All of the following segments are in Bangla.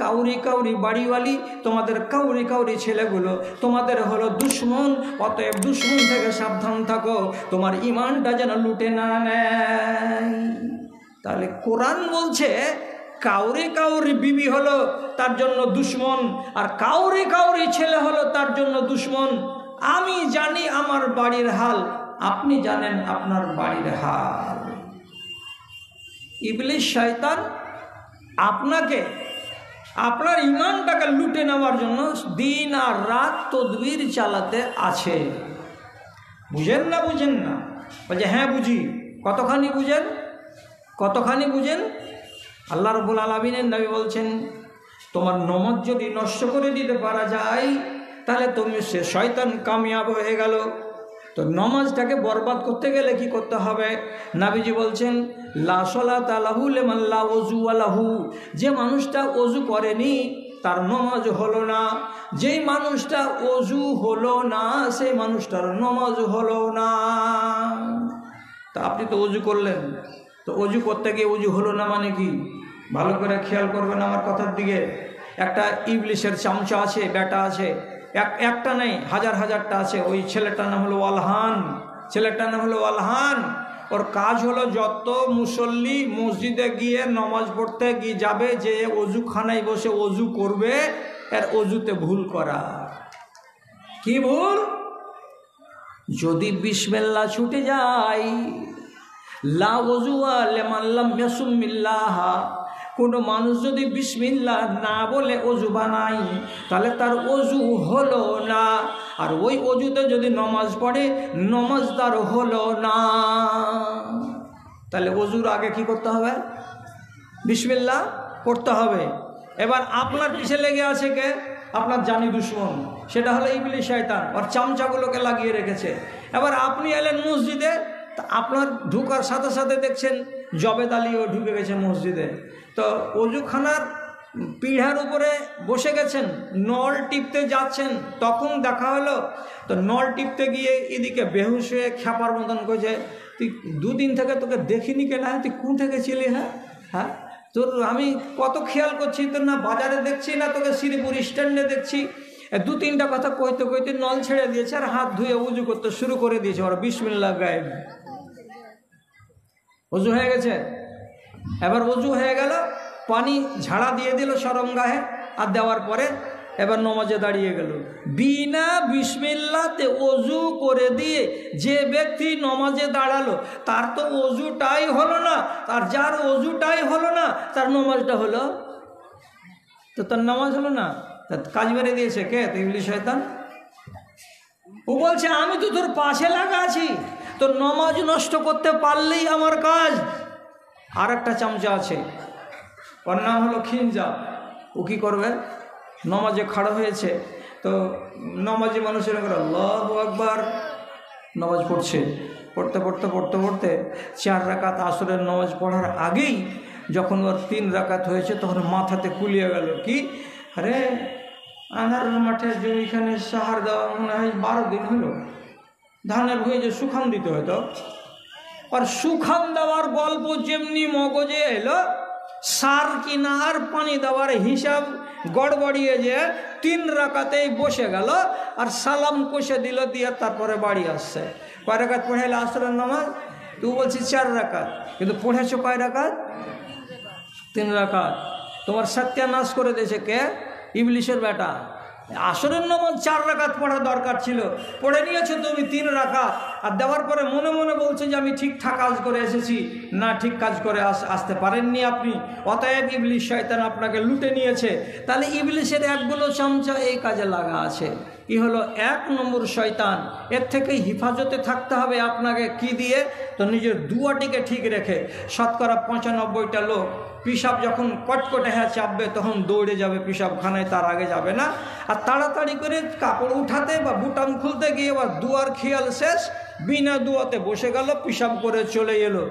কাউরি কাউরি বাড়িওয়ালি, তোমাদের কাউরি কাউরি ছেলেগুলো তোমাদের হলো দুশ্মন। অতএব দুশ্মন থেকে সাবধান থাকো, তোমার ইমানটা যেন লুটে না নেয়। তাহলে কোরআন বলছে কাউরি কাউরি বিবি হলো তার জন্য দুশ্মন, আর কাউরি কাউরি ছেলে হলো তার জন্য দুশ্মন। আমি জানি আমার বাড়ির হাল, আপনি জানেন আপনার বাড়ির হাল। ইবলিস শয়তান আপনাকে আপনার ইমানটাকে লুটে নেওয়ার জন্য দিন আর রাত তদবির চালাতে আছে। বুঝেন না? বুঝেন না? বলছে হ্যাঁ বুঝি। কতখানি বুঝেন? কতখানি বুঝেন? আল্লাহ রাব্বুল আলামিনের নবী বলছেন, তোমার নমাজ যদি নষ্ট করে দিতে পারা যায় তাহলে তুমি সে শয়তান কামিয়াব হয়ে গেল। তো নমাজটাকে বরবাদ করতে গেলে কি করতে হবে? নবীজি বলছেন, লা সালাতা লাহু লিমান লা ওযু লাহু, যে মানুষটা ওযু করেনি তার নমাজ হলো না। যেই মানুষটা ওযু হলো না সেই মানুষটার নমাজ হলো না। তা আপনি তো ওযু করলেন, তো ওযু করতে গিয়ে ওযু হলো না মানে কি? ভালো করে খেয়াল করবেন আমার কথার দিকে। একটা ইবলিসের চামচা আছে, বেটা আছে, একটা নেই হাজার হাজারটা আছে। ওই ছেলেটার নাম হলো ওয়ালহান, ছেলেটার নাম হলো ওয়ালহান। ওর কাজ হলো যত মুসল্লি মসজিদে গিয়ে নমাজ পড়তে গিয়ে যাবে, যে অজুখানায় বসে অজু করবে, এর অজুতে ভুল করা। কি ভুল? যদি বিসমিল্লাহ ছুটে যায়, লা ওযুয়া লিমান লাম ইয়াসুমিল্লাহ, কোনো মানুষ যদি বিসমিল্লাহ না বলে অজু বানাই তাহলে তার অজু হলো না। আর ওই অজুতে যদি নমাজ পড়ে নমাজ তার হলো না। তাহলে অজুর আগে কি করতে হবে? বিসমিল্লাহ পড়তে হবে। এবার আপনার পিছে লেগে আছে কে? আপনার জানি দুশ্মন, সেটা হলো ইবলিস শয়তান। ওর চামচাগুলোকে লাগিয়ে রেখেছে। এবার আপনি এলেন মসজিদে, তা আপনার ঢুকার সাথে সাথে দেখছেন জবেদ আলীও ঢুকে গেছে মসজিদে। তো অজুখানার পিঢ়ার উপরে বসে গেছেন, নল টিপতে যাচ্ছেন, তখন দেখা হলো। তো নল টিপতে গিয়ে এদিকে বেহুশ হয়ে খ্যাপার মতন করেছে, তুই দুদিন থেকে তোকে দেখিনি কেন, তুই কোন থেকে ছিলি? হ্যাঁ তোর আমি কত খেয়াল করছি, তোর না বাজারে দেখছি, না তোকে শ্রীপুর স্ট্যান্ডে দেখছি। দু তিনটা কথা কইতে কইতে নল ছেড়ে দিয়েছে আর হাত ধুয়ে উজু করতে শুরু করে দিয়েছে। ওরা বিসমিল্লাহ গায়েব, অজু হয়ে গেছে। এবার অজু হয়ে গেল, পানি ঝাড়া দিয়ে দিল সরম গায়ে, আর দেওয়ার পরে এবার নমাজে দাঁড়িয়ে গেল। বিনা বিসমিল্লাতে অজু করে দিয়ে যে ব্যক্তি নমাজে দাঁড়ালো তার তো অজুটাই হলো না। আর যার অজুটাই হলো না তার নমাজটা হলো, তো তার নামাজ হলো না। কাজ মেরে দিয়েছে কে? তো ইবলিস শয়তান। ও বলছে আমি তো তোর পাশে লাগা আছি, তোর নমাজ নষ্ট করতে পারলেই আমার কাজ। আর একটা চামচা আছে, ওর নাম হলো খিনজা। ও কী করবে? নমাজে খাড়া হয়েছে, তো নমাজে মানুষের আল্লাহু আকবার নামাজ পড়ছে। পড়তে পড়তে পড়তে পড়তে 4 রাকাত আসরের নামাজ পড়ার আগেই যখন ওর 3 রাকাত হয়েছে তখন মাথাতে কুলিয়ে গেল। কি আরে আনার মাঠে জমিখানে সাহার দেওয়া মনে হয় 12 দিন হলো, ধানের ভুঁয়ে যে সুখান দিতে হতো, আর সুখান দেওয়ার গল্প যেমনি মগজে এলো, সার কিনা আর পানি দেওয়ার হিসাব গড়বড়িয়ে যে 3 রাকাতেই বসে গেল আর সালাম কষে দিল, দিয়ে তারপরে বাড়ি আসছে। কয় রাকাত পড়াইলে আসরের নামাজ? তুই বলছিস 4 রাকাত, কিন্তু পড়েছো কয় রাকাত? 3 রাকাত। তোমার সত্যানাশ করে দিয়েছে কে? ইবলিশের বেটা। আসরের নামাজ 4 রাকাত পড়া দরকার ছিল, পড়ে নিয়েছো তুমি 3 রাকাত। আর দেওয়ার পরে মনে মনে বলছে যে আমি ঠিকঠাক কাজ করে এসেছি। না, ঠিক কাজ করে আসতে পারেননি আপনি। অতএব ইবলিশ শয়তান আপনাকে লুটে নিয়েছে। তাহলে ইবলিশের একগুলো চামচা এই কাজে লাগা আছে। কি হলো? 1 নম্বর শয়তান। এর থেকেই হিফাজতে থাকতে হবে আপনাকে। কি দিয়ে? তো নিজের দুয়াটিকে ঠিক রেখে। শতকরা 95টা লোক পিসাব যখন কটকটে চাপবে তখন দৌড়ে যাবে পিসাবখানায়, তার আগে যাবে না। আর তাড়াতাড়ি করে কাপড় উঠাতে বা বুটাম খুলতে গিয়ে বা দুয়ার খেয়াল শেষ, বিনা দুয়াতে বসে গেল, পিসাব করে চলে এলো।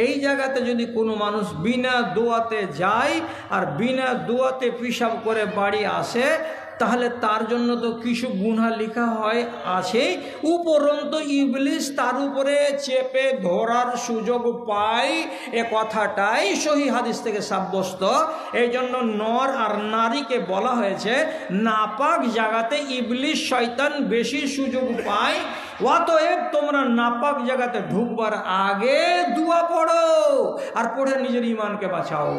এই জায়গাতে যদি কোনো মানুষ বিনা দোয়াতে যায় আর বিনা দোয়াতে পিশাব করে বাড়ি আসে, তাহলে তার জন্য তো কিছু গুনাহ লেখা হয় আছেই, উপরন্তু ইবলিস তার উপরে চেপে ধরার সুযোগ পায়। এ কথাটাই সহিহ হাদিস থেকে সাব্যস্ত। এই জন্য নর আর নারীকে বলা হয়েছে নাপাক জায়গাতে ইবলিস শয়তান বেশি সুযোগ পায়। অতএব তোমরা নাপাক জায়গাতে ঢুকবার আগে দোয়া পড়ো আর পড়ে নিজের ঈমানকে বাঁচাও।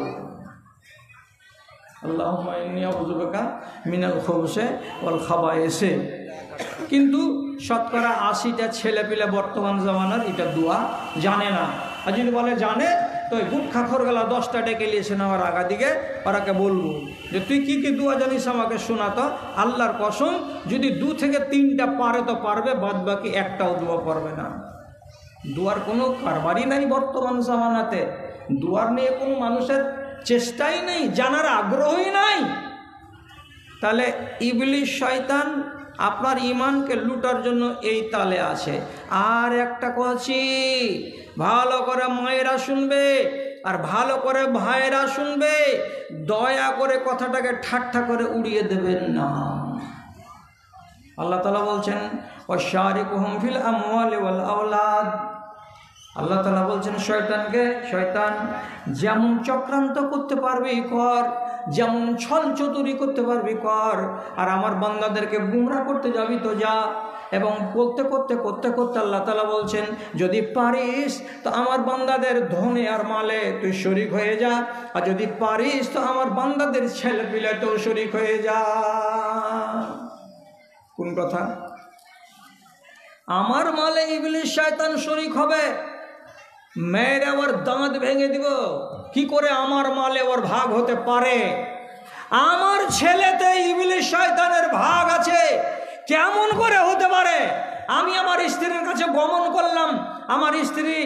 আল্লাহুম্মা ইন্নী আউযু বিকা মিনাল খুবুসি ওয়াল খাবায়েসি। কিন্তু শতকরা 80টা ছেলেপিলে বর্তমান জামানার এটা দোয়া জানে না। আর যদি বলে জানে তো ওই গুটখা খোরগেলা 10টা ডেকে নিয়েছে আমার আগা দিকে, ওরাকে বলবো যে তুই কী কী দোয়া জানিস আমাকে শোনাতো। আল্লাহর কসম যদি 2 থেকে 3টা পারে তো পারবে, বাদ বাকি একটাও দোয়া পারবে না। দোয়ার কোনো কারবারই নাই বর্তমান জামানাতে। দোয়ার নিয়ে কোনো মানুষের চেষ্টাই নেই, জানার আগ্রহই নাই। তাহলে ইবলিস শয়তান আপনার ঈমানকে লুটার জন্য এই তালে আছে। আর একটা কথা ভালো করে মায়েরা শুনবে আর ভালো করে ভাইয়েরা শুনবে, দয়া করে কথাটাকে ঠাট্টা করে উড়িয়ে দেবেন না। আল্লাহ তাআলা বলছেন ওয়াশারিকুহুম ফিল আমওয়ালি ওয়াল আওলাদ। আল্লাহ তাআলা বলছেন শয়তানকে, শয়তান যেমন চক্রান্ত করতে পারবি কর, যেমন ছল চতুরি করতে পারবি কর, আর আমার বান্দাদেরকে গুমরাহ করতে যাবি তো যা। এবং করতে করতে করতে করতে আল্লাহ তাআলা বলছেন যদি পারিস তো আমার বান্দাদের ধনে আর মালে তুই শরীক হয়ে যা, আর যদি পারিস তো আমার বান্দাদের ছেলে পিলেতেও শরীক হয়ে যা। কোন কথা? আমার মালে ইবলিস শয়তান শরীক হবে, মেরে ওর দাঁত ভেঙে দিব। কি করে আমার মালে ওর ভাগ হতে পারে? আমার ছেলেতে ইবলিস শয়তানের ভাগ আছে, কেমন করে হতে পারে? আমি আমার স্ত্রীর কাছে গমন করলাম, আমার স্ত্রী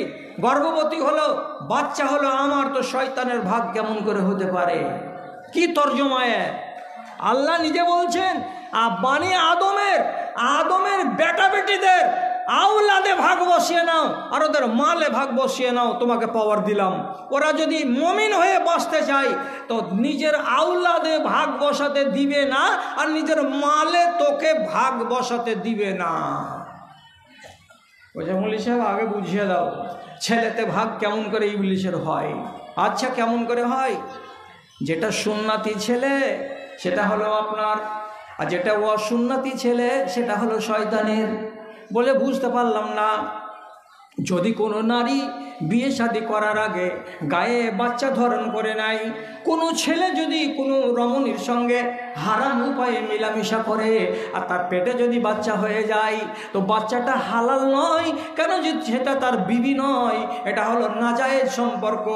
গর্ভবতী হলো, বাচ্চা হলো, আমার তো শয়তানের ভাগ কেমন করে হতে পারে? কি তর্জমায়? আল্লাহ নিজে বলছেন বানি আদমের বেটা বেটিদের আওলাদে ভাগ বসিয়ে নাও আর ওদের মালে ভাগ বসিয়ে নাও, তোমাকে পাওয়ার দিলাম। ওরা যদি মুমিন হয়ে বাঁচতে চায় তো নিজের আওলাদে ভাগ বসাতে দিবে না, আর নিজের মালে তোকে ভাগ বসাতে দিবে না। ওই যে মৌলী সাহেব আগে বুঝিয়ে দাও ছেলেতে ভাগ কেমন করে ইবলিসের হয়। আচ্ছা কেমন করে হয়? যেটা সুন্নাতি ছেলে সেটা হলো আপনার, আর যেটা অসুন্নাতি ছেলে সেটা হলো শয়তানের। বলে বুঝতে পারলাম না। যদি কোনো নারী বিয়ে শাদী করার আগে গায়ে বাচ্চা ধারণ করে নাই, কোনো ছেলে যদি কোনো রমণীর সঙ্গে হারাম উপায়ে মেলামেশা করে আর তার পেটে যদি বাচ্চা হয়ে যায় তো বাচ্চাটা হালাল নয়। কেন? যে সেটা তার বিবি নয়, এটা হলো নাজায়েজ সম্পর্ক।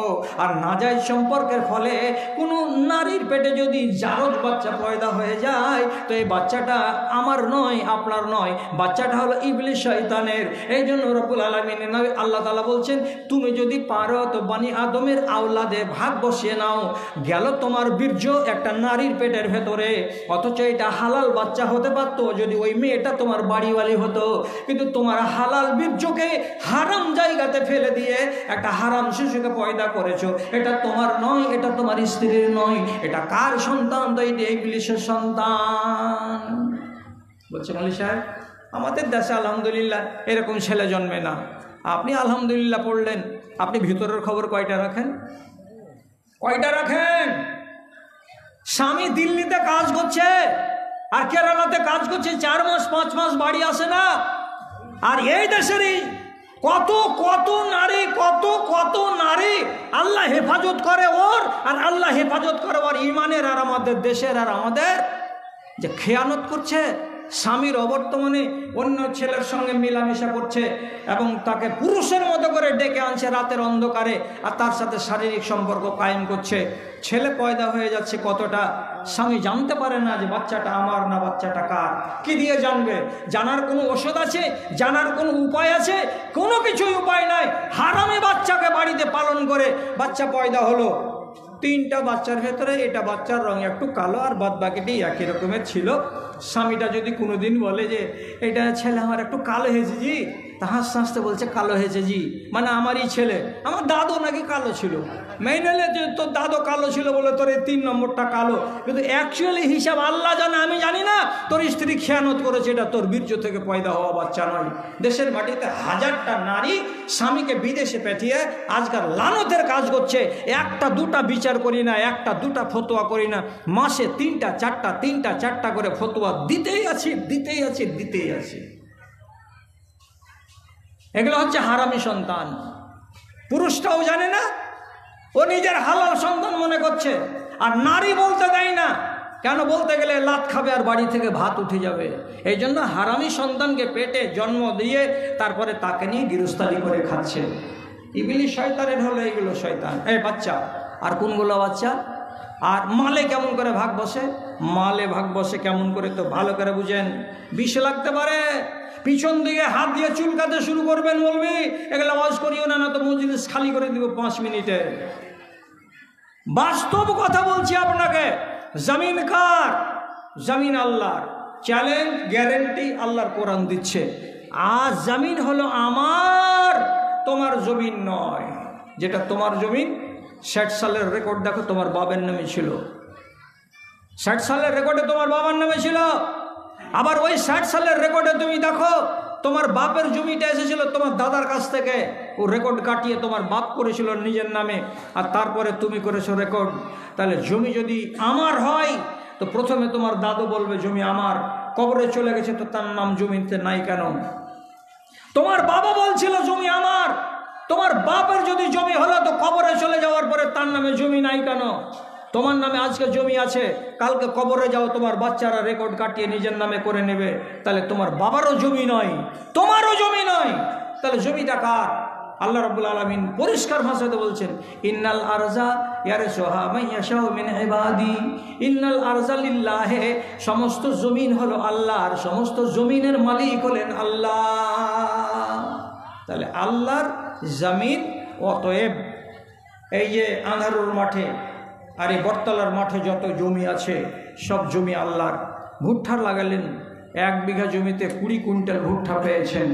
আর নাজায়েজ সম্পর্কের ফলে কোনো নারীর পেটে যদি জারজ বাচ্চা পয়দা হয়ে যায় তো এই বাচ্চাটা আমার নয়, আপনার নয়, বাচ্চাটা হলো ইবলিস শয়তানের। এই জন্য রব্বুল আলামিনের নবী আল্লাহ তাআলা বলছেন তুমি যদি পারো তো বানি আদমের আওলাদে ভাগ বসিয়ে নাও। গেল তোমার বীর্য একটা নারীর পেটের ভেতরে, অথচ এটা হালাল বাচ্চা হতে পারত যদি ওই মেয়েটা তোমার বাড়িওয়ালি হতো। কিন্তু তোমার হালাল বীর্যকে হারাম জায়গাতে ফেলে দিয়ে একটা হারাম শিশুকে পয়দা করেছো। এটা তোমার নয়, এটা তোমার স্ত্রীর নয়, এটা কার সন্তান? তো এটা ইবলিসের সন্তান। বলছে মৌলী সাহেব আমাদের দেশে আলহামদুলিল্লাহ এরকম ছেলে জন্মে না। আপনি আলহামদুলিল্লাহ পড়লেন, আপনি ভিতরের খবর কয়টা রাখেন? কয়টা রাখেন? স্বামী দিল্লিতে কাজ করছে আর কেরালাতে কাজ করছে, 4 মাস 5 মাস বাড়ি আসে না। আর এই দেশেরই কত কত নারী কত নারী আল্লাহ হেফাজত করে ওর, আর আল্লাহ হেফাজত করে ওর ইমানের, আর আমাদের দেশের আর আমাদের যে খেয়ানত করছে, স্বামীর অবর্তমানে অন্য ছেলের সঙ্গে মেলামেশা করছে এবং তাকে পুরুষের মতো করে ডেকে আনছে রাতের অন্ধকারে আর তার সাথে শারীরিক সম্পর্ক কায়েম করছে। ছেলে পয়দা হয়ে যাচ্ছে কতটা, স্বামী জানতে পারে না যে বাচ্চাটা আমার না বাচ্চাটা কার। কি দিয়ে জানবে? জানার কোনো ওষুধ আছে? জানার কোনো উপায় আছে? কোনো কিছুই উপায় নাই। হারামে বাচ্চাকে বাড়িতে পালন করে বাচ্চা পয়দা হলো। 3টা বাচ্চার ভেতরে এটা বাচ্চার রং একটু কালো আর বাদ বাকিটি একই রকমের ছিল। স্বামীটা যদি কোনোদিন বলে যে এটা ছেলে আমার একটু কালো হয়েছে জি, তা হাসতে হাসতে বলছে কালো হয়েছে জি, মানে আমারই ছেলে। আমার দাদু নাকি কালো ছিল, মেনে যে তোর দাদু কালো ছিল বলে তোর এই 3 নম্বরটা কালো, কিন্তু অ্যাকচুয়ালি হিসাব আল্লাহ জানে, আমি জানি না। তোর স্ত্রী খেয়ানত করেছে, এটা তোর বীর্য থেকে পয়দা হওয়া বাচ্চা নয়। দেশের মাটিতে হাজারটা নারী স্বামীকে বিদেশে পাঠিয়ে আজকাল লানতের কাজ করছে। একটা দুটা বিচার করি না, একটা দুটা ফতোয়া করি না, মাসে 3টা 4টা করে ফতোয়া দিতেই আছি। এগুলো হচ্ছে হারামি সন্তান। পুরুষটাও জানে না, ও নিজের হালাল সন্তান মনে করছে, আর নারী বলতে দেয় না। কেন? বলতে গেলে লাত খাবে আর বাড়ি থেকে ভাত উঠে যাবে। এই জন্য হারামি সন্তানকে পেটে জন্ম দিয়ে তারপরে তাকে নিয়ে গৃহস্থালি করে খাচ্ছে। ইবলিশ শয়তানের হলো এইগুলো শয়তান, এই বাচ্চা। আর কোনগুলো বাচ্চা? আর মালে কেমন করে ভাগ বসে? মালে ভাগ বসে কেমন করে তো ভালো করে বুঝেন। বিষ লাগতে পারে, পিছন দিকে হাত দিয়ে চুলকাতে শুরু করবেন, বলবি এগুলো আওয়াজ করিও না, না তো মজলিস খালি করে দিব 5 মিনিটে। বাস্তব কথা বলছি আপনাকে। জমিন কার? জমিন আল্লাহর। চ্যালেঞ্জ, গ্যারেন্টি আল্লাহর কোরআন দিচ্ছে। আজ জমিন হলো আমার, তোমার জমিন নয়। যেটা তোমার জমিন, 60 সালের রেকর্ড দেখো, তোমার বাবার নামে ছিল। 60 সালের রেকর্ডে তোমার বাবার নামে ছিল। আবার ওই 60 সালের রেকর্ডে তুমি দেখো, তোমার বাপের জমিটা এসেছিল তোমার দাদার কাছ থেকে। ও রেকর্ড কাটিয়ে তোমার বাপ করেছিল নিজের নামে, আর তারপরে তুমি করেছো রেকর্ড। তাহলে জমি যদি আমার হয় তো প্রথমে তোমার দাদু বলবে জমি আমার, কবরে চলে গেছে তো তার নাম জমিতে নাই কেন? তোমার বাবা বলছিল জমি আমার, তোমার বাপের যদি জমি হলো তো কবরে চলে যাওয়ার পরে তার নামে জমি নাই কেন? তোমার নামে আজকে জমি আছে, কালকে কবরে যাও তোমার বাচ্চারা রেকর্ড কাটিয়ে নিজের নামে করে নেবে। তাহলে তোমার বাবারও জমি নয়, তোমারও জমি নয়, তাহলে জমিটা কার? আল্লাহ রাব্বুল আলামিন পরিষ্কার ভাষাতে বলছেন, ইন্নাল আরজা ইয়ারসুহা মান ইয়াশাউ মিন ইবাদি, ইন্নাল আরজা লিল্লাহি, সমস্ত জমিন হলো আল্লাহর, সমস্ত জমিনের মালিক হলেন আল্লাহ। তাহলে আল্লাহর জমিন। অতএব এই যে আঁধারুর মাঠে আর এই বটতলার মাঠে যত জমি আছে সব জমি আল্লাহর। ভুট্টা লাগালেন, 1 বিঘা জমিতে 20 কুইন্টাল ভুট্টা পেয়েছেন।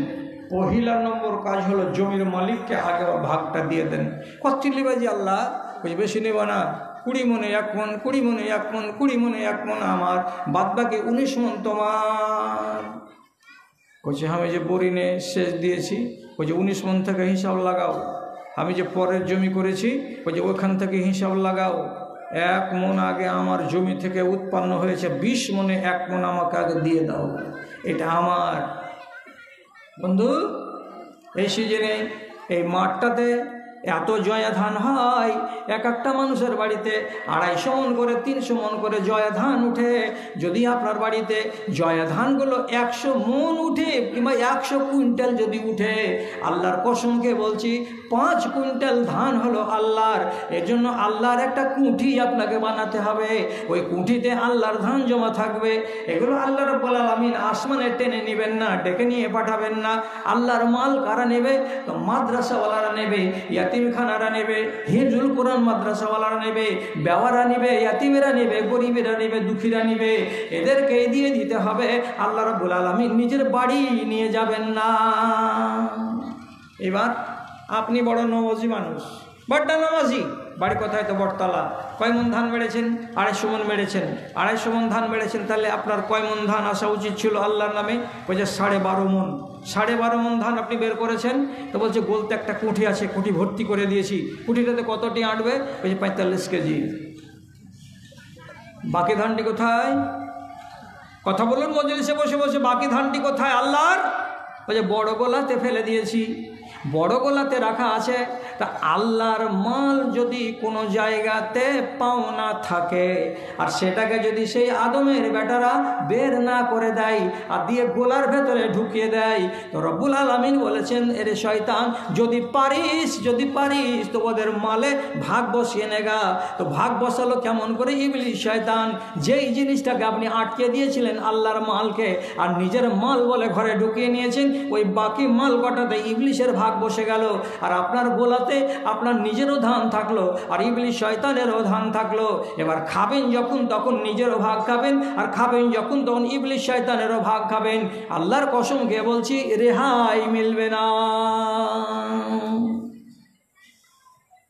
পহিলা নম্বর কাজ হলো জমির মালিককে আগে ভাগটা দিয়ে দেন। কত লিবাজি আল্লাহ? ওই বেশি নেব না, 20 মনে 1 মন, 20 মনে 1 মন, 20 মনে 1 মন আমার, বাদ বাকি 19 মন তোমার। বলছে আমি যে বরিনে সেচ দিয়েছি, ওই যে 19 মন থেকে হিসাব লাগাও। আমি যে পরের জমি করেছি, ওই যে ওখান থেকে হিসাব লাগাও। 1 মন আগে আমার জমি থেকে উৎপন্ন হয়েছে, 20 মনে 1 মন আমাকে আগে দিয়ে দাও, এটা আমার। বন্ধু, এই সিজনে এই মাঠটাতে এত জয়া ধান হয়, এক একটা মানুষের বাড়িতে 250 মন করে 300 মন করে জয়া ধান উঠে। যদি আপনার বাড়িতে জয়া ধানগুলো 100 মন উঠে কিংবা 100 কুইন্টাল যদি উঠে, আল্লাহর কসমকে বলছি 5 কুইন্টাল ধান হলো আল্লাহর। এর জন্য আল্লাহর একটা কুঠি আপনাকে বানাতে হবে, ওই কুঠিতে আল্লাহর ধান জমা থাকবে। এগুলো আল্লাহ রাব্বুল আলামিন আসমানে টেনে নেবেন না, ডেকে নিয়ে পাঠাবেন না। আল্লাহর মাল কারা নেবে? তো মাদ্রাসাওয়ালারা নেবে, ইয়াতিমখানারা নেবে, হিজুল কোরআন মাদ্রাসাওয়ালারা নেবে, বেওয়ারা নেবে, ইয়াতিমেরা নেবে, গরিবেরা নেবে, দুঃখীরা নেবে। এদেরকে দিয়ে দিতে হবে। আল্লাহ রাব্বুল আলামিন নিজের বাড়ি নিয়ে যাবেন না। এবার আপনি বড় নমাজি মানুষ, বড়টা নমাজি, বাড়ি কোথায়? তো বটতলা। কয় মন ধান বেড়েছেন? 250 মন বেড়েছেন। 250 মন ধান বেড়েছেন, তাহলে আপনার কয় মন ধান আসা উচিত ছিল আল্লাহর নামে? বলছে 12.5 মন। 12.5 মন ধান আপনি বের করেছেন। তো বলছে গোলতে একটা কুঠি আছে, কুঠি ভর্তি করে দিয়েছি। কুঠিটাতে কতটি আঁটবে? বলছে 45 কেজি। বাকি ধানটি কোথায়? কথা বলুন মজলিসে বসে বসে, বাকি ধানটি কোথায় আল্লাহর? বলছে বড় গোলাতে ফেলে দিয়েছি। বড় গোলাতে রাখা আছে। তা আল্লাহর মাল যদি কোনো জায়গাতে পাওনা থাকে আর সেটাকে যদি সেই আদমের বেটারা বের না করে দেয় আর দিয়ে গোলার ভেতরে ঢুকিয়ে দেয়, তো রব্বুল আলামিন বলেছেন, এরে শয়তান, যদি পারিস তো ওদের মালে ভাগ বসিয়ে নেগা। তো ভাগ বসালো কেমন করে? ইবলিশ শয়তান যেই জিনিসটাকে আপনি আটকে দিয়েছিলেন আল্লাহর মালকে আর নিজের মাল বলে ঘরে ঢুকিয়ে নিয়েছেন, ওই বাকি মাল কটাতে ইবলিশের ভাগ বসে গেল। আর আপনার গোলাতে সাথে আপনার নিজেরও ধান থাকলো আর ইবলিস শয়তানেরও ধান থাকলো। এবার খাবেন যখন তখন নিজেরও ভাগ খাবেন, আর খাবেন যখন তখন ইবলিস শয়তানেরও ভাগ খাবেন। আল্লাহর কসম খেয়ে বলছি, রেহাই মিলবে না।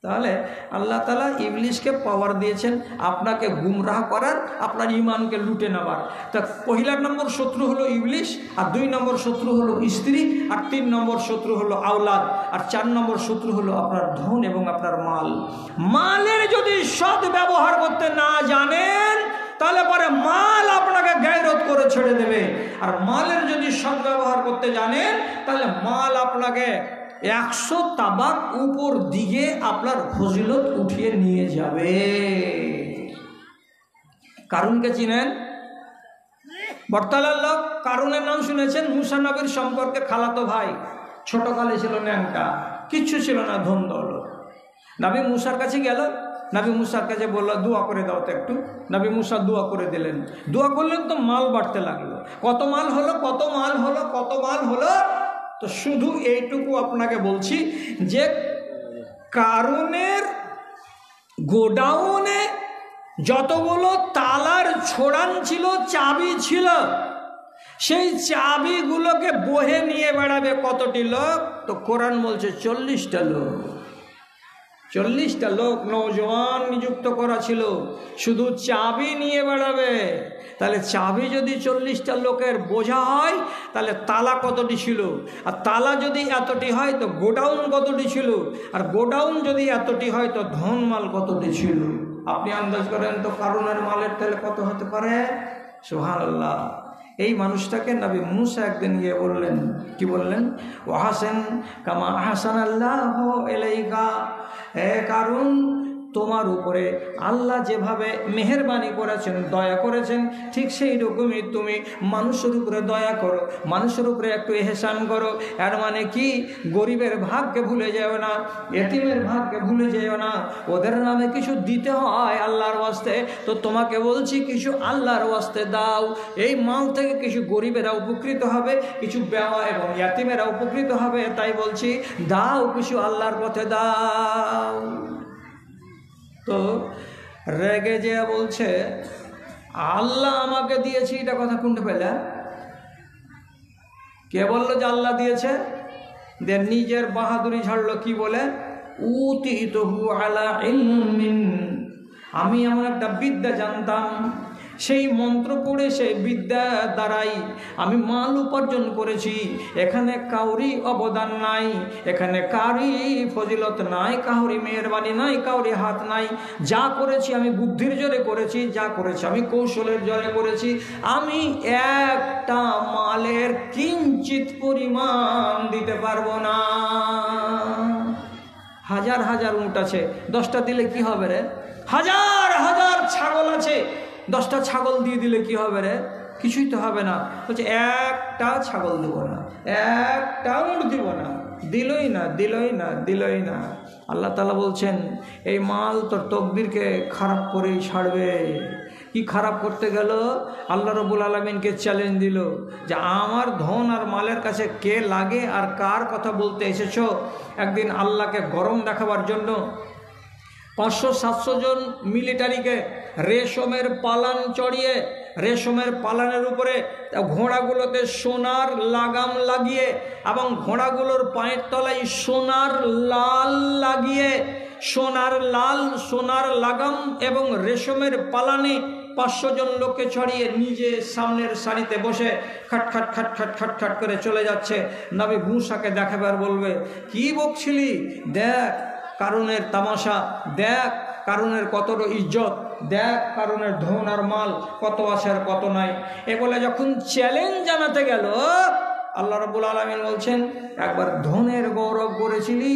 তাহলে আল্লাহ তাআলা ইবলিসকে পাওয়ার দিয়েছেন আপনাকে গুমরাহ করার, আপনার ঈমানকে লুটে নেবার। তা পহিলা নম্বর শত্রু হলো ইবলিস, আর 2 নম্বর শত্রু হলো স্ত্রী, আর 3 নম্বর শত্রু হলো আওলাদ, আর 4 নম্বর শত্রু হলো আপনার ধন এবং আপনার মাল। মালের যদি সৎ ব্যবহার করতে না জানেন তাহলে পরে মাল আপনাকে গায়রত করে ছেড়ে দেবে, আর মালের যদি সৎ ব্যবহার করতে জানেন তাহলে মাল আপনাকে 100 তাবাক উপর দিকে আপনার ফজিলত উঠিয়ে নিয়ে যাবে। কারুনকে চিনেন? বর্তালার লোক। কারুনের নাম শুনেছেন? মুসা নবীর সম্পর্কে খালাতো ভাই, ছোটকালে ছিল ন্যাংটা, কিচ্ছু ছিল না, ধন দৌলত। নবী মুসার কাছে গেল, নবী মুসার কাছে বলল দোয়া করে দাও তো একটু। নবী মুসা দোয়া করে দিলেন। দোয়া করলেন তো মাল বাড়তে লাগলো। কত মাল হলো, কত মাল হলো, কত মাল হলো। তো শুধু এইটুকু আপনাকে বলছি যে কারুনের গোডাউনে যতগুলো তালার ছোড়ান ছিল, চাবি ছিল, সেই চাবিগুলোকে বহে নিয়ে বেড়াবে কতটি লোক? তো কোরআন বলছে 40টা লোক। 40টা লোক নওজওয়ান নিযুক্ত করা ছিল, শুধু চাবি নিয়ে বেড়াবে। তাহলে চাবি যদি 40টা লোকের বোঝা হয় তাহলে তালা কতটি ছিল, আর তালা যদি এতটি হয় তো গোডাউন কতটি ছিল, আর গোডাউন যদি এতটি হয় তো ধন মাল কতটি ছিল। আপনি আন্দাজ করেন তো কারুনের মালের তাহলে কত হতে পারে? সুবহানাল্লাহ। এই মানুষটাকে নবী মুসা একদিন গিয়ে বললেন, কি বললেন? ওয়াহাসেন কামা আহসানাল্লাহু ইলাইকা, হে কারুন, তোমার উপরে আল্লাহ যেভাবে মেহেরবানি করেছেন, দয়া করেছেন, ঠিক সেই রকমই তুমি মানুষের উপরে দয়া করো, মানুষের উপরে একটু এহসান করো। এর মানে কি? গরিবের ভাগকে ভুলে যেও না, এতিমের ভাগকে ভুলে যেও না। ওদের নামে কিছু দিতে হয় আল্লাহর ওয়াস্তে, তো তোমাকে বলছি কিছু আল্লাহর ওয়াস্তে দাও। এই মাল থেকে কিছু গরিবেরা উপকৃত হবে, কিছু বেওয়া এবং এতিমেরা উপকৃত হবে। তাই বলছি দাও, কিছু আল্লাহর পথে দাও। তো রেগে যে বলছে আল্লাহ আমাকে দিয়েছে, এটা কথা কোনটা পেলে? কে বললো যে আল্লাহ দিয়েছে? নিজের বাহাদুরি ঝাড়লো, কি বলে? উতিতুহু আলা ইলমিন, আমি এমন একটা বিদ্যা জানতাম, সেই মন্ত্র পড়ে সেই বিদ্যা দ্বারাই আমি মাল উপার্জন করেছি। এখানে কাউরি অবদান নাই, এখানে কারি ফজিলত নাই, কাউরি মেহরবানি নাই, কাউরি হাত নাই। যা করেছি আমি বুদ্ধির জোরে করেছি, যা করেছি আমি কৌশলের জোরে করেছি। আমি একটা মালের কিঞ্চিত পরিমাণ দিতে পারবো না। হাজার হাজার উট আছে, 10টা দিলে কি হবে রে? হাজার হাজার ছাগল আছে, 10টা ছাগল দিয়ে দিলে কি হবে রে? কিছুই তো হবে না। বলছে একটা ছাগল দেব না, একটা উট দিব না। দিলই না, দিলই না, দিলই না। আল্লাহ তাআলা বলছেন এই মাল তোর তকদিরকে খারাপ করেই ছাড়বে। কি খারাপ করতে গেল? আল্লাহ রাব্বুল আলামিনকে চ্যালেঞ্জ দিল যে আমার ধন আর মালের কাছে কে লাগে আর কার কথা বলতে এসেছো? একদিন আল্লাহকে গরম দেখাবার জন্য 500-700 জন মিলিটারিকে রেশমের পালান চড়িয়ে, রেশমের পালানের উপরে ঘোড়াগুলোতে সোনার লাগাম লাগিয়ে এবং ঘোড়াগুলোর পায়ের তলায় সোনার লাল লাগিয়ে, সোনার লাগাম এবং রেশমের পালানে 500 জন লোককে ছড়িয়ে নিজে সামনের সারিতে বসে খাট খাট খাট খাট খাট খাট করে চলে যাচ্ছে। নবী মুসাকে দেখাবার বলবে, কি বকছিলি? দেখ কারুনের তামাশা, দেখ কারুনের কতটা ইজ্জত, দেখ কারুনের ধন আর মাল কত আছে আর কত নাই। এ বলে যখন চ্যালেঞ্জ জানাতে গেল, আল্লাহ রাব্বুল আলামিন বলছেন একবার ধনের গৌরব করেছিলি,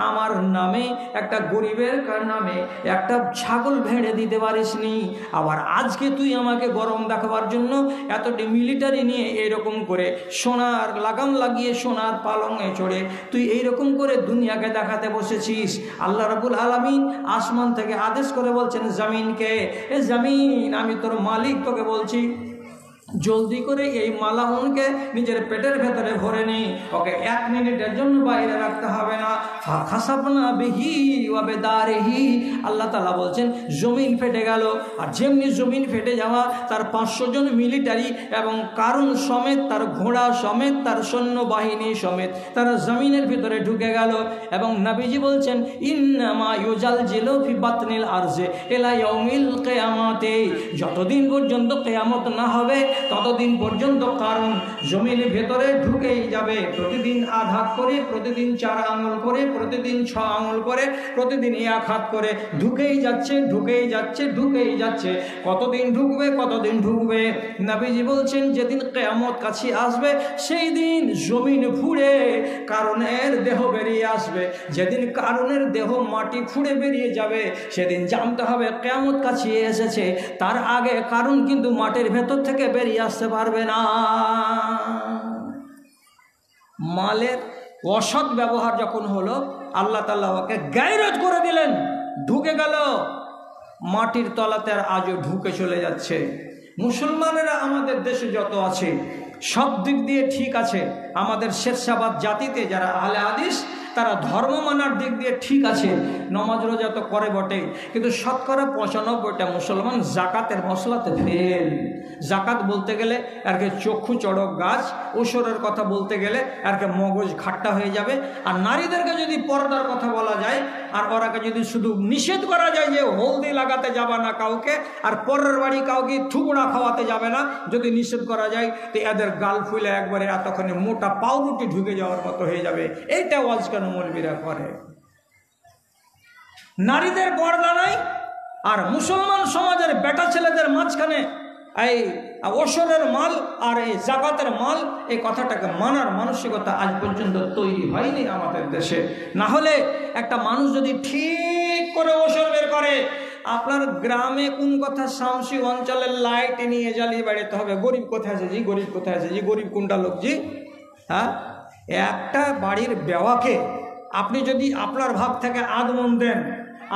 আমার নামে একটা গরিবের নামে একটা ছাগল ভেড়ে দিতে পারিসনি, আবার আজকে তুই আমাকে গরম দেখাবার জন্য এতটি মিলিটারি নিয়ে এইরকম করে সোনার লাগাম লাগিয়ে সোনার পালঙে চড়ে তুই এইরকম করে দুনিয়াকে দেখাতে বসেছিস। আল্লাহ রাব্বুল আলামিন আসমান থেকে আদেশ করে বলছেন জমিনকে, এ জমিন আমি তোর মালিক তোকে বলছি, জলদি করে এই মালাউনকে নিজের পেটের ভেতরে ভরে নি, ওকে 1 মিনিটের জন্য বাইরে রাখতে হবে না। ফাখাসাবনা বিহি ওয়া বিদারিহি, আল্লাহ তাআলা বলছেন জমিন ফেটে গেল। আর যেমনি জমিন ফেটে যাওয়া, তার 500 জন মিলিটারি এবং কারুন সমেত, তার ঘোড়া সমেত, তার সৈন্যবাহিনী সমেত তারা জমিনের ভিতরে ঢুকে গেল। এবং নবীজি বলছেন ইন্নামা ইউজালজিলু ফি বাতনিল আরজে ইলা ইয়াউমিল কিয়ামাতি, যতদিন পর্যন্ত কিয়ামত না হবে ততদিন পর্যন্ত কারণ জমিনের ভেতরে ঢুকেই যাবে। প্রতিদিন আধ হাত করে, প্রতিদিন 4 আঙুল করে, প্রতিদিন 6 আঙুল করে, প্রতিদিন 1 হাত করে ঢুকেই যাচ্ছে, ঢুকেই যাচ্ছে, ঢুকেই যাচ্ছে। কতদিন ঢুকবে, কতদিন ঢুকবে? নবীজি বলছেন যেদিন কিয়ামত কাছে আসবে সেই দিন জমিন ফুঁড়ে কারণের দেহ বেরিয়ে আসবে। যেদিন কারণের দেহ মাটি ফুঁড়ে বেরিয়ে যাবে সেদিন জানতে হবে কিয়ামত কাছে এসেছে। তার আগে কারণ কিন্তু মাটির ভেতর থেকে বেরিয়ে আসতে পারবে না। মালের অসৎ ব্যবহার যখন হলো, আল্লাহ তাআলা ওকে গায়রত করে দিলেন, ঢুকে গেল মাটির তলাতে, আর আজও ঢুকে চলে যাচ্ছে। মুসলমানেরা আমাদের দেশে যত আছে সব দিক দিয়ে ঠিক আছে। আমাদের শেরশাবাদ জাতিতে যারা আহলে হাদিস তারা ধর্ম মানার দিক দিয়ে ঠিক আছে, নমাজ রোজা তো করে বটে, কিন্তু শতকরা 95টা মুসলমান জাকাতের মশলাতে ফেল। জাকাত বলতে গেলে আরকে চক্ষু চড়ক গাছ, ওসরের কথা বলতে গেলে আরকে মগজ খাট্টা হয়ে যাবে। আর নারীদেরকে যদি পর্দার কথা বলা যায়, আর ওরাকে যদি শুধু নিষেধ করা যায় যে হলদি লাগাতে যাবে না কাউকে, আর পরের বাড়ি কাউকে থুবড়া খাওয়াতে যাবে না, যদি নিষেধ করা যায় তো এদের গাল ফুলে একবারে এতক্ষণে মোটা পাউরুটি ঢুকে যাওয়ার মতো হয়ে যাবে। এইটা আজকাল মৌলবীরা করে। নারীদের পর্দা নাই, আর মুসলমান সমাজের বেটা ছেলেদের মাঝখানে এই ওসরের মাল আর এই জাকাতের মাল, এই কথাটাকে মানার মানসিকতা আজ পর্যন্ত তৈরি হয়নি আমাদের দেশে। না হলে একটা মানুষ যদি ঠিক করে ওসর বের করে, আপনার গ্রামে কোন কথা শামসি অঞ্চলের লাইট নিয়ে জ্বালিয়ে বেড়াতে হবে। গরিব কোথায় আছে জি, গরিব কোথায় আছে জি, গরিব কোনটা লোক জি? হ্যাঁ, একটা বাড়ির বেওয়াকে আপনি যদি আপনার ভাগ থেকে আদমন দেন,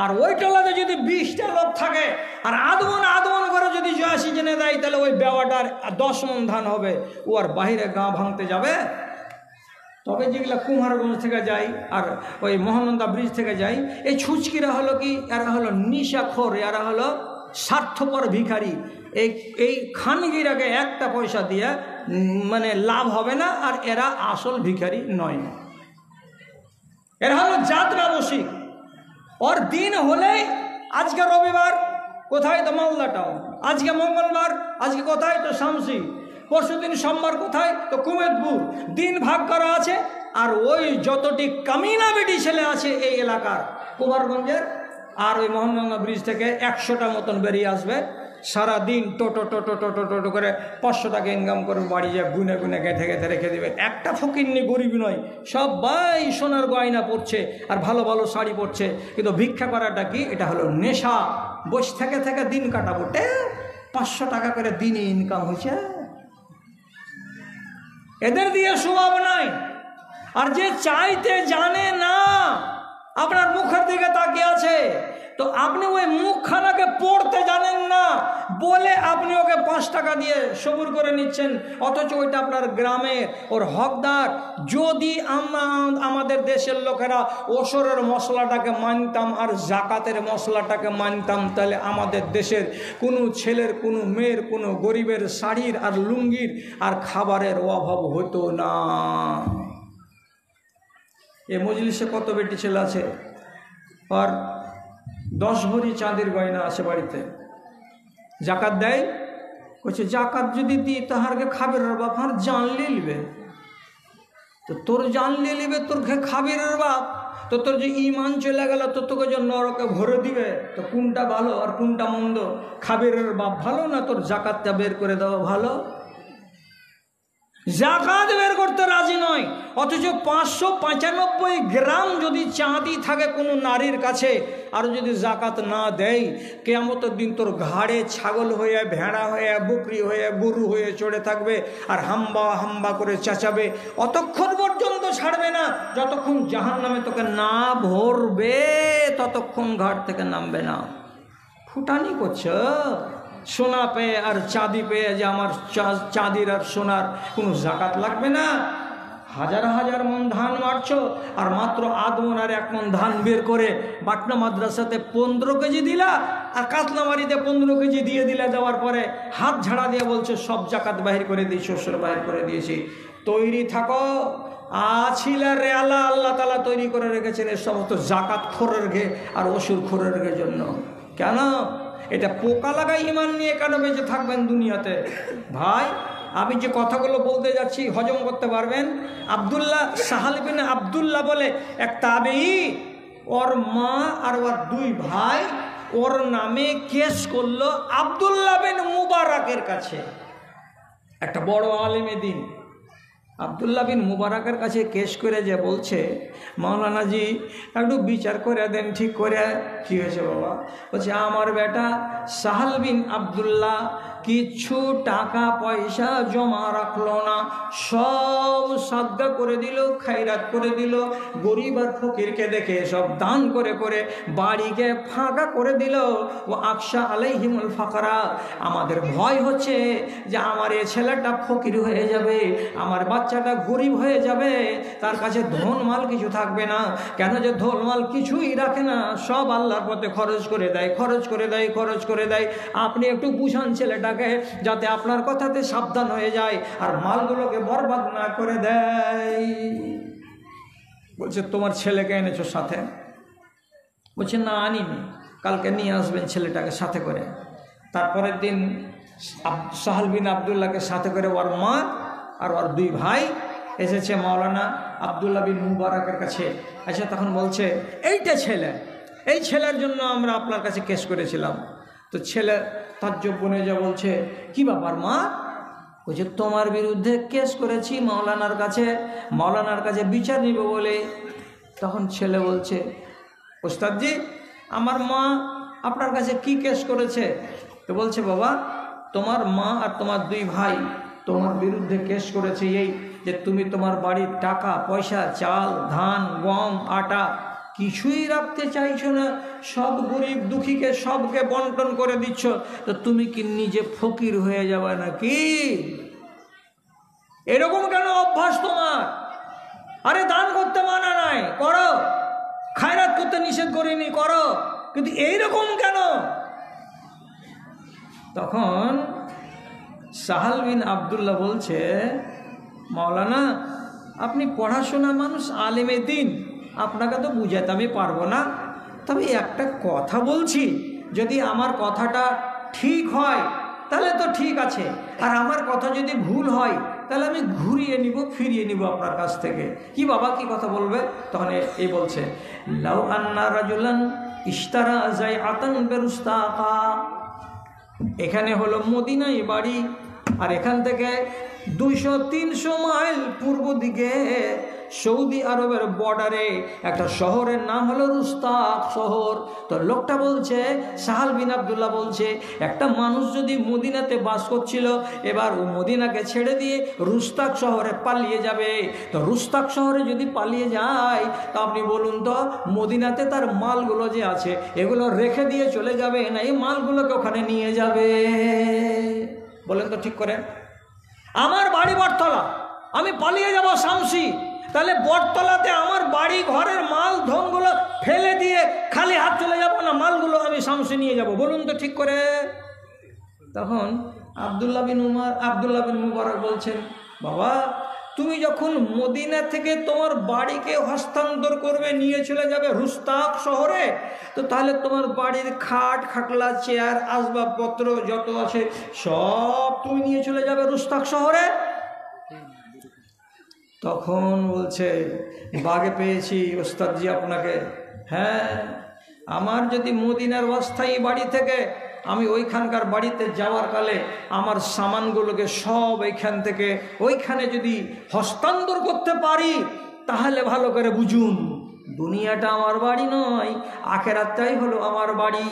আর ওই টলাতে যদি 20টা লোক থাকে আর আদমন করে যদি 82 জনে দেয়, তাহলে ওই বেওয়াটার 10 মণ ধান হবে। ও আর বাহিরে গাঁ ভাঙতে যাবে? তবে যেগুলা কুমারগঞ্জ থেকে যায় আর ওই মহানন্দা ব্রিজ থেকে যায়, এই ছুচকিরা হলো কি, এরা হলো নিশাখোর, এরা হলো স্বার্থপর ভিখারি। এই খানগিরাকে 1টা পয়সা দিয়ে মানে লাভ হবে না, আর এরা আসল ভিখারি নয়। এরা হলো জাত ব্যবসায়ী। ওর দিন হলে আজকে রবিবার, কোথায় তো মালদা টাউন, আজকে মঙ্গলবার, আজকে কোথায় তো শামসি, পরশুদিন সোমবার কোথায় তো কুমেদপুর। দিন ভাগ করা আছে, আর ওই যতটি কামিনা বেটি ছেলে আছে এই এলাকার কুমারগঞ্জের, আর ওই মহানন্দা ব্রিজ থেকে 100টা মতন বেরিয়ে আসবে। সারাদিন টোটো টোটো টোটো টোটো করে 500 টাকা ইনকাম করে বাড়ি যায়, গুনে গুনে গেঁথে গেঁথে রেখে দেবে। একটা ফকিন্নি গরিব নয়, সবাই সোনার গয়না পরছে আর ভালো ভালো শাড়ি পরছে, কিন্তু ভিক্ষা করাটা কি? এটা হলো নেশা। বসে থেকে থেকে দিন কাটাবো, 500 টাকা করে দিনে ইনকাম হয়েছে। এদের দিয়ে স্বভাব নাই। আর যে চাইতে জানে না, আপনার মুখের দিকে তাকিয়ে আছে, তো আপনি ওই মুখখানাকে পড়তে জানেন না বলে আপনি ওকে 5 টাকা দিয়ে সবুর করে নিচ্ছেন, অথচ ওইটা আপনার গ্রামের ওর হকদার। যদি আমাদের দেশের লোকেরা ওসরের মশলাটাকে মানতাম আর জাকাতের মশলাটাকে মানতাম, তাহলে আমাদের দেশের কোনো ছেলের, কোনো মেয়ের, কোনো গরিবের শাড়ির আর লুঙ্গির আর খাবারের অভাব হতো না। এ মজলিসে কত বেটি ছেলে আছে, আর 10 ভরি চাঁদের গয়না আছে বাড়িতে, জাকাত দেয়। কইছে জাকাত যদি দিই তাহারকে খাবের বাপ আর জান লিলবে, তো তোর জান লিলবে, তোর খাবের বাপ, তো তোর যে ইমান চলে গেল, তো তোকে যে নরকে ভরে দিবে, তো কোনটা ভালো আর কোনটা মন্দ? খাবের বাপ ভালো না তোর জাকাতটা বের করে দেওয়া ভালো? জাকাত বের করতে রাজি নয়, অথচ 595 গ্রাম যদি চাঁদি থাকে কোনো নারীর কাছে, আর যদি জাকাত না দেয়, কিয়ামতের দিন তোর ঘাড়ে ছাগল হয়ে, ভেড়া হয়ে, বকরি হয়ে, গরু হয়ে চড়ে থাকবে আর হাম্বা হাম্বা করে চেঁচাবে। অতক্ষণ পর্যন্ত ছাড়বে না যতক্ষণ জাহান্নামে তোকে না ভরবে, ততক্ষণ ঘাট থেকে নামবে না। ফুটানি করছ, সোনা পেয়ে আর চাঁদি পেয়ে যে আমার চাঁদির আর সোনার কোনো জাকাত লাগবে না? হাজার হাজার মন ধান মারছো আর মাত্র আধ মন আর 1 মন ধান বের করে পাটনা মাদ্রাসাতে 15 কেজি দিলা, আর কাতলামারিতে 15 কেজি দিয়ে দিলে, দেওয়ার পরে হাত ঝাড়া দিয়ে বলছো সব জাকাত বাহির করে দিই, শস্যর বাহির করে দিয়েছি। তৈরি থাকো, আছিলা রেয়ালা আল্লাহ তাআলা তৈরি করে রেখেছেন এই সমস্ত জাকাত খোরের ঘে আর অসুর খোরের ঘের জন্য। কেন? এটা পোকা লাগাই ইমান নিয়ে কেন বেঁচে থাকবেন দুনিয়াতে? ভাই, আমি যে কথাগুলো বলতে যাচ্ছি হজম করতে পারবেন? আব্দুল্লাহ, সাহাল বিন আব্দুল্লাহ বলে এক তাবেঈ, ওর মা আর ওর 2 ভাই ওর নামে কেস করলো আব্দুল্লাহ বিন মুবারাকের কাছে। একটা বড় আলেমে দিন আব্দুল্লাহ বিন মুবারাকের কাছে কেস করে যে বলছে, মাওলানাজি একটু বিচার করে দেন, ঠিক করে। কি হয়েছে বাবা? বলছে আমার বেটা সাহাল বিন আব্দুল্লাহ কিছু টাকা পয়সা জমা রাখলো না, সব সাদগা করে দিল, খায়রাত করে দিল, গরিব আর ফকিরকে দেখে সব দান করে করে বাড়িকে ফাঁকা করে দিল। ও আকশা আলাইহিমুল ফাকরা, আমাদের ভয় হচ্ছে যে আমার এই ছেলেটা ফকির হয়ে যাবে, আমার বাচ্চাটা গরিব হয়ে যাবে, তার কাছে ধন মাল কিছু থাকবে না। কেন যে ধন মাল কিছুই রাখে না, সব আল্লাহর পথে খরচ করে দেয়, খরচ করে দেয়, খরচ করে দেয়। আপনি একটু বুঝান ছেলেটাকে যাতে আপনার কথাতে সাবধান হয়ে যায় আর মালগুলোকে বরবাদ না করে দেয়। বলছে তোমার ছেলেকে এনেছো সাথে? বলছে না আনিনি, কালকে নিয়ে আসবেন ছেলেটাকে সাথে করে। তারপরের দিন সাহাল বিন আব্দুল্লাহকে সাথে করে ওর মা আর ওর 2 ভাই এসেছে মাওলানা আব্দুল্লাহ বিন মুবারাকের কাছে। আচ্ছা, তখন বলছে এইটা ছেলে, এই ছেলের জন্য আমরা আপনার কাছে কেস করেছিলাম। তো ছেলে তাজ্জব বনে যা বলছে, কি ব্যাপার মা? বলছে তোমার বিরুদ্ধে কেস করেছি মাওলানার কাছে বিচার নিব বলে। তখন ছেলে বলছে, ওস্তাদজি আমার মা আপনার কাছে কি কেস করেছে? তো বলছে বাবা তোমার মা আর তোমার 2 ভাই তোমার বিরুদ্ধে কেস করেছে এই যে তুমি তোমার বাড়ির টাকা পয়সা, চাল, ধান, গম, আটা কিছুই রাখতে চাইছো না, সব গরিব দুঃখীকে সবকে বন্টন করে দিচ্ছ। তো তুমি কি নিজে ফকির হয়ে যাবে নাকি? এরকম কেন অভ্যাস তোমার? আরে দান করতে মানা নাই, করো। খায়রাত করতে নিষেধ করিনি, করো, কিন্তু এইরকম কেন? তখন সাহাল বিন আব্দুল্লাহ বলছে, মাওলানা আপনি পড়াশোনা মানুষ, আলেমে দিন, আপনাকে তো বুঝাতে আমি পারবো না, তবে একটা কথা বলছি, যদি আমার কথাটা ঠিক হয় তাহলে তো ঠিক আছে, আর আমার কথা যদি ভুল হয় তাহলে আমি ঘুরিয়ে নিব, ফিরিয়ে নিব আপনার কাছ থেকে। কি বাবা, কি কথা বলবে? তখন এই বলছে, লাউ আন্না রাজুলান ইশতারা যায়আতান বিরুস্তাকা, এখানে হলো মদিনায় বাড়ি, আর এখান থেকে 200-300 মাইল পূর্ব দিকে সৌদি আরবের বর্ডারে একটা শহরের নাম হলো রুস্তাক শহর। তো লোকটা বলছে, সাহাল বিন আব্দুল্লাহ বলছে, একটা মানুষ যদি মদিনাতে বাস করছিল, এবার ও মদিনাকে ছেড়ে দিয়ে রুস্তাক শহরে পালিয়ে যাবে। তো রুস্তাক শহরে যদি পালিয়ে যায়, তো আপনি বলুন তো মদিনাতে তার মালগুলো যে আছে এগুলো রেখে দিয়ে চলে যাবে না এই মালগুলোকে ওখানে নিয়ে যাবে? বলেন তো ঠিক করে। আমার বাড়ি বটতলা, আমি পালিয়ে যাব শামসি, তাহলে বটতলাতে আমার বাড়ি ঘরের মাল ধনগুলো ফেলে দিয়ে খালি হাত চলে যাব না, মালগুলো আমি শামসি নিয়ে যাব? বলুন তো ঠিক করে। তখন আব্দুল্লাহ বিন মুবারক বলছেন, বাবা তুমি যখন মদিনা থেকে তোমার বাড়িকে হস্তান্তর করবে, নিয়ে চলে যাবে রুস্তাক শহরে, তো তাহলে তোমার বাড়ির খাট খাটলা চেয়ার আসবাবপত্র যত আছে সব তুমি নিয়ে চলে যাবে রুস্তাক শহরে? তখন বলছে, বাগে পেয়েছি ওস্তাদজি আপনাকে। হ্যাঁ, আমার যদি মদিনার অস্থায়ী বাড়ি থেকে আমি ওইখানকার বাড়িতে যাওয়ার কালে আমার সামানগুলোকে সব এইখান থেকে ওইখানে যদি হস্তান্তর করতে পারি, তাহলে ভালো করে বুঝুন দুনিয়াটা আমার বাড়ি নয়, আখেরাতটাই হলো আমার বাড়ি।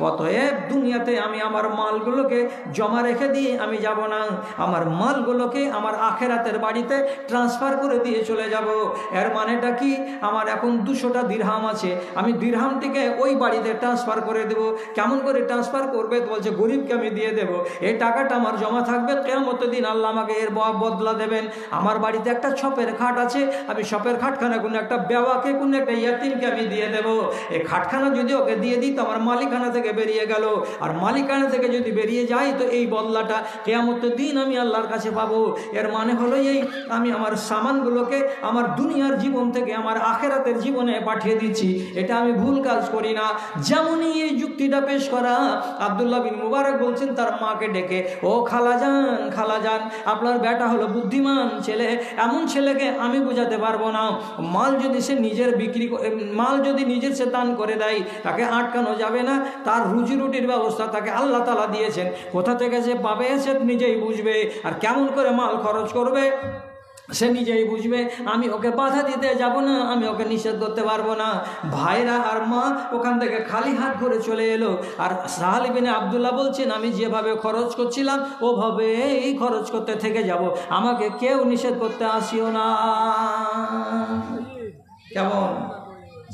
অতএব দুনিয়াতে আমি আমার মালগুলোকে জমা রেখে দিয়ে আমি যাব না, আমার মালগুলোকে আমার আখেরাতের বাড়িতে ট্রান্সফার করে দিয়ে চলে যাব। এর মানেটা কি? আমার এখন 200টা দিরহাম আছে, আমি দিরহামটিকে ওই বাড়িতে ট্রান্সফার করে দেব। কেমন করে ট্রান্সফার করবে? বলছে গরিবকে আমি দিয়ে দেব, এই টাকাটা আমার জমা থাকবে, কিয়ামতের দিন আল্লাহ আমাকে এর বদলা দেবেন। আমার বাড়িতে একটা ছপের খাট আছে, আমি ছপের খাটখানা কোনো একটা বেওয়াকে, কোনো একটা ইয়াতিমকে আমি দিয়ে দেব। এই খাটখানা যদি ওকে দিয়ে দিই তো আমার মালিকানা থেকে বেরিয়ে গেল, আর মালিকানা থেকে যদি বেরিয়ে যায় তো এই বদলাটা কিয়ামতের দিন আমি আল্লাহর কাছে পাবো। এর মানে হলো এই, আমি আমার সামানগুলোকে আমার দুনিয়ার জীবন থেকে আমার আখেরাতের জীবনে পাঠিয়ে দিচ্ছি, এটা আমি ভুল কাজ করি না। যেমনই এই যুক্তিটা পেশ করা, আব্দুল্লাহ বিন মুবারক বলছেন তার মাকে ডেকে, ও খালাজান, খালাজান, আপনার বেটা হলো বুদ্ধিমান ছেলে, এমন ছেলেকে আমি বোঝাতে পারবো না। মাল যদি সে নিজের মাল যদি নিজের সে দান করে দেয়, তাকে আটকানো যাবে না। তার রুজি রুটির ব্যবস্থা তাকে আল্লাহ তাআলা দিয়েছেন, কোথা থেকে সে পাবে সে নিজেই বুঝবে, আর কেমন করে মাল খরচ করবে সে নিজেই বুঝবে। আমি ওকে বাধা দিতে যাব না, আমি ওকে নিষেধ করতে পারবো না। ভাইরা আর মা ওখান থেকে খালি হাত করে চলে এলো। আর সাহাল ইবনে আব্দুল্লাহ বলছেন, আমি যেভাবে খরচ করছিলাম ওভাবেই খরচ করতে থেকে যাব, আমাকে কেউ নিষেধ করতে আসিও না। কেমন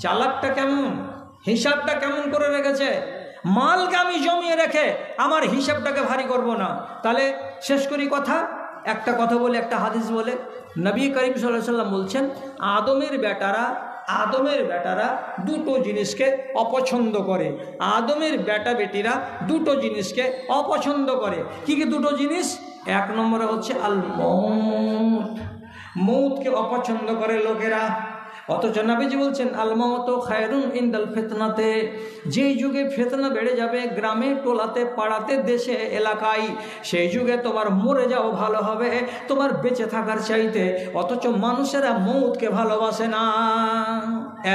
চালাকটা, কেমন হিসাবটা কেমন করে রেখেছে। মালকে আমি জমিয়ে রেখে আমার হিসাবটাকে ভারী করব না। তাহলে শেষ করি কথা, একটা কথা বলে, একটা হাদিস বলে। নবী করিম সাল্লাল্লাহু আলাইহি ওয়াসাল্লাম বলছেন, আদমের বেটারা দুটো জিনিসকে অপছন্দ করে। আদমের বেটা বেটিরা দুটো জিনিসকে অপছন্দ করে। কি কি দুটো জিনিস? এক নম্বরে হচ্ছে আল মউত, মউতকে অপছন্দ করে লোকেরা। অথচ নবীজি বলছেন, আল মাউতু খায়রুন ইনদাল ফিতনাতে, যেই যুগে ফিতনা বেড়ে যাবে গ্রামে, টোলাতে, পাড়াতে, দেশে, এলাকায়, সেই যুগে তোমার মরে যাও ভালো হবে তোমার বেঁচে থাকার চাইতে। অথচ মানুষেরা মউতকে ভালোবাসে না।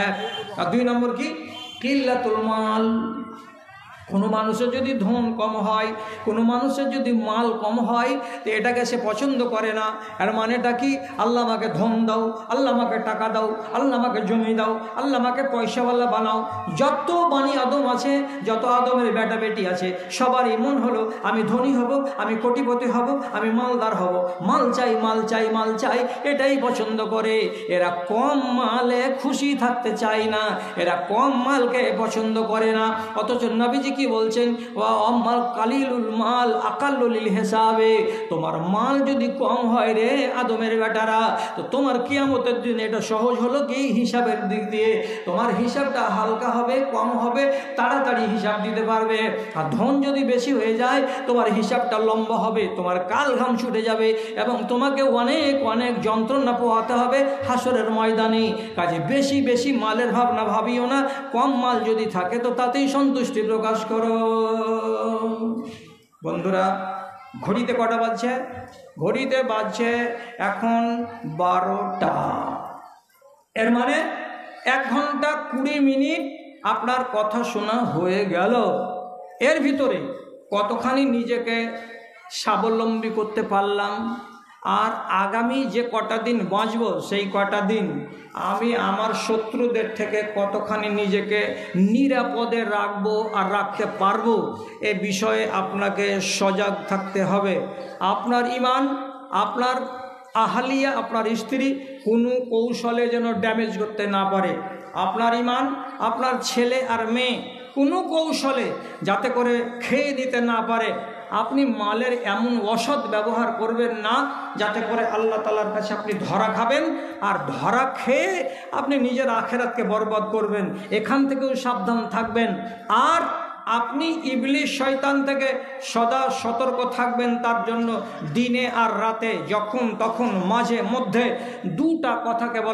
এক। আর দুই নম্বর কি? কিল্লাতুল মাল। কোনো মানুষের যদি ধন কম হয়, কোনো মানুষের যদি মাল কম হয়, তো এটাকে সে পছন্দ করে না। এর মানেটা কি? আল্লাহ আমাকে ধন দাও, আল্লাহ আমাকে টাকা দাও, আল্লাহ আমাকে জমি দাও, আল্লাহ আমাকে পয়সাওয়ালা বানাও। যত বানি আদম আছে, যত আদমের বেটা বেটি আছে, সবারই মন হলো আমি ধনী হব, আমি কোটিপতি হব, আমি মালদার হব, মাল চাই, মাল চাই, মাল চাই, এটাই পছন্দ করে। এরা কম মালে খুশি থাকতে চায় না, এরা কম মালকে পছন্দ করে না। অথচ নবীজি কি বলছেন? ওয়া আম্মাল কালিলুল মাল আকাল্লুল হিসাবে, তোমার মাল যদি কম হয় রে আদমের বেটারা, তো তোমার কিয়ামতের দিন এটা সহজ হলো কি? হিসাবের দিক দিয়ে তোমার হিসাবটা হালকা হবে, কম হবে, তাড়াতাড়ি হিসাব দিতে পারবে। আর ধন যদি বেশি হয়ে যায় তোমার হিসাবটা লম্বা হবে, তোমার কাল ঘাম ছুটে যাবে এবং তোমাকে অনেক অনেক যন্ত্রণা পোহাতে হবে হাসরের ময়দানে। কাজে বেশি বেশি মালের ভাবনা ভাবিও না, কম মাল যদি থাকে তো তাতেই সন্তুষ্টি প্রকাশ করো। বন্ধুরা, ঘড়িতে কটা বাজছে? ঘড়িতে বাজছে এখন 12টা। এর মানে 1 ঘন্টা 20 মিনিট আপনার কথা শোনা হয়ে গেল। এর ভিতরে কতখানি নিজেকে স্বাবলম্বী করতে পারলাম, আর আগামী যে কটা দিন বাঁচব সেই কটা দিন আমি আমার শত্রুদের থেকে কতখানি নিজেকে নিরাপদে রাখবো আর রাখতে পারবো, এ বিষয়ে আপনাকে সজাগ থাকতে হবে। আপনার ঈমান, আপনার আহলিয়া, আপনার স্ত্রী কোনো কৌশলে যেন ড্যামেজ করতে না পারে। আপনার ঈমান, আপনার ছেলে আর মেয়ে কোনো কৌশলে যাতে করে খেয়ে নিতে না পারে। আপনি মালের এমন অসৎ ব্যবহার করবেন না যাতে করে আল্লাহ তাআলার কাছে আপনি ধরা খাবেন, আর ধরা খেয়ে আপনি নিজের আখেরাতকে বরবাদ করবেন। এখান থেকেও সাবধান থাকবেন। আর আপনি ইবলিশ শয়তান থেকে সদা সতর্ক থাকবেন। তার জন্য দিনে আর রাতে যখন তখন মাঝে মধ্যে 2টা কথাকে